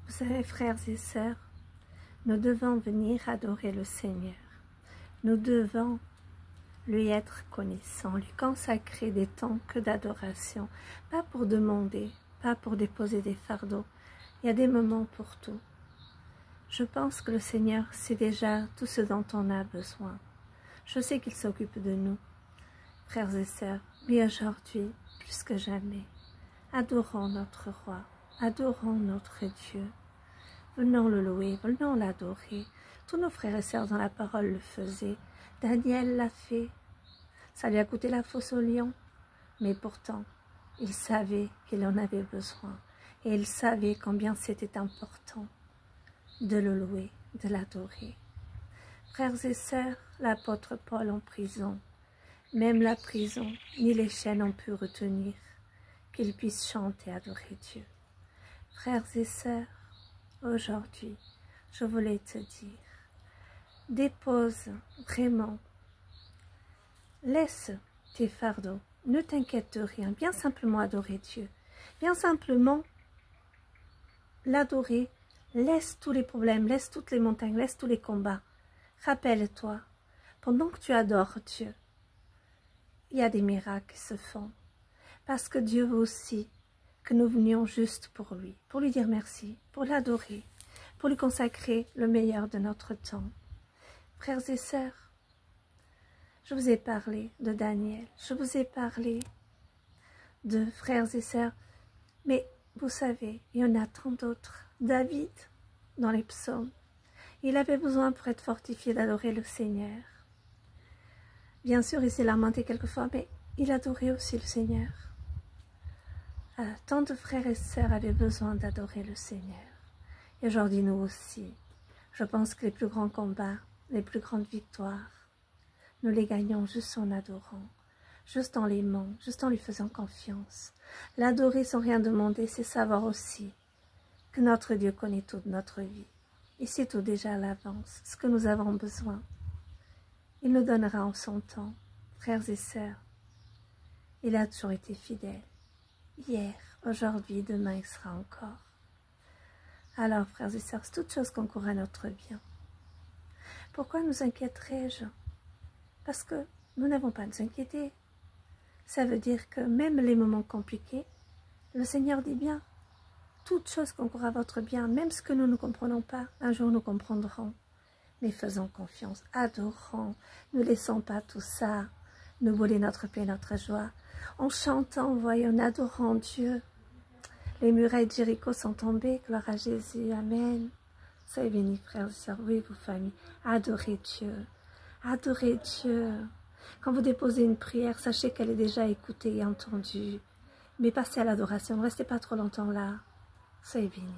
Vous savez, frères et sœurs, nous devons venir adorer le Seigneur. Nous devons lui être connaissants, lui consacrer des temps que d'adoration, pas pour demander, pas pour déposer des fardeaux. Il y a des moments pour tout. Je pense que le Seigneur sait déjà tout ce dont on a besoin. Je sais qu'il s'occupe de nous, frères et sœurs, mais aujourd'hui, plus que jamais, adorons notre Roi, adorons notre Dieu. Venons le louer, venons l'adorer. Tous nos frères et sœurs dans la parole le faisaient. Daniel l'a fait. Ça lui a coûté la fosse au lion, mais pourtant, il savait qu'il en avait besoin. Et il savait combien c'était important de le louer, de l'adorer. Frères et sœurs, l'apôtre Paul en prison, même la prison ni les chaînes ont pu retenir qu'il puisse chanter et adorer Dieu. Frères et sœurs, aujourd'hui, je voulais te dire, dépose vraiment, laisse tes fardeaux, ne t'inquiète de rien, viens simplement adorer Dieu, viens simplement l'adorer, laisse tous les problèmes, laisse toutes les montagnes, laisse tous les combats. Rappelle-toi, pendant que tu adores Dieu, il y a des miracles qui se font, parce que Dieu veut aussi que nous venions juste pour lui dire merci, pour l'adorer, pour lui consacrer le meilleur de notre temps. Frères et sœurs, je vous ai parlé de Daniel, je vous ai parlé de frères et sœurs, mais vous savez, il y en a tant d'autres. David, dans les psaumes, il avait besoin pour être fortifié d'adorer le Seigneur. Bien sûr, il s'est lamenté quelquefois, mais il adorait aussi le Seigneur. Tant de frères et sœurs avaient besoin d'adorer le Seigneur. Et aujourd'hui, nous aussi. Je pense que les plus grands combats, les plus grandes victoires, nous les gagnons juste en adorant, juste en l'aimant, juste en lui faisant confiance. L'adorer sans rien demander, c'est savoir aussi que notre Dieu connaît toute notre vie. Il sait tout déjà à l'avance, ce que nous avons besoin. Il nous donnera en son temps, frères et sœurs. Il a toujours été fidèle. Hier, aujourd'hui, demain, il sera encore. Alors, frères et sœurs, c'est toute chose concourt à notre bien. Pourquoi nous inquiéterais-je? Parce que nous n'avons pas à nous inquiéter. Ça veut dire que même les moments compliqués, le Seigneur dit bien, toute chose concourt à votre bien, même ce que nous ne comprenons pas, un jour nous comprendrons. Mais faisons confiance, adorons, ne laissons pas tout ça nous voler notre paix, notre joie. En chantant, voyons, en adorant Dieu. Les murailles de Jéricho sont tombées, gloire à Jésus, amen. Soyez bénis, frères et sœurs, oui, vous familles, adorez Dieu, adorez Dieu. Quand vous déposez une prière, sachez qu'elle est déjà écoutée et entendue. Mais passez à l'adoration, ne restez pas trop longtemps là. Soyez bénis.